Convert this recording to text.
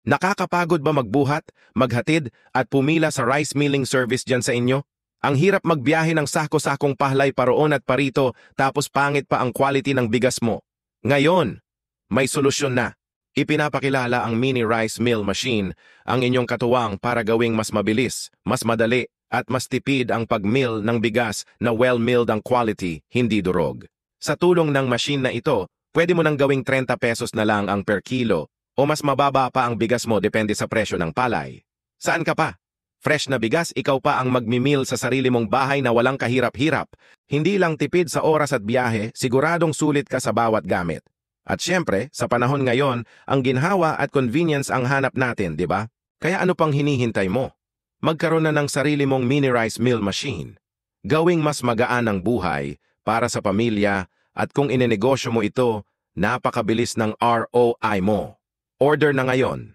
Nakakapagod ba magbuhat, maghatid, at pumila sa rice milling service dyan sa inyo? Ang hirap magbiyahe ng sako-sakong pahlay paroon at parito tapos pangit pa ang quality ng bigas mo. Ngayon, may solusyon na. Ipinapakilala ang mini rice mill machine, ang inyong katuwang para gawing mas mabilis, mas madali, at mas tipid ang pag-mill ng bigas na well-milled ang quality, hindi durog. Sa tulong ng machine na ito, pwede mo nang gawing 30 pesos na lang ang per kilo o mas mababa pa ang bigas mo depende sa presyo ng palay. Saan ka pa? Fresh na bigas, ikaw pa ang magmimil sa sarili mong bahay na walang kahirap-hirap. Hindi lang tipid sa oras at biyahe, siguradong sulit ka sa bawat gamit. At syempre, sa panahon ngayon, ang ginhawa at convenience ang hanap natin, di ba? Kaya ano pang hinihintay mo? Magkaroon na ng sarili mong mini rice mill machine. Gawing mas magaan ang buhay para sa pamilya at kung inenegosyo mo ito, napakabilis ng ROI mo. Order na ngayon.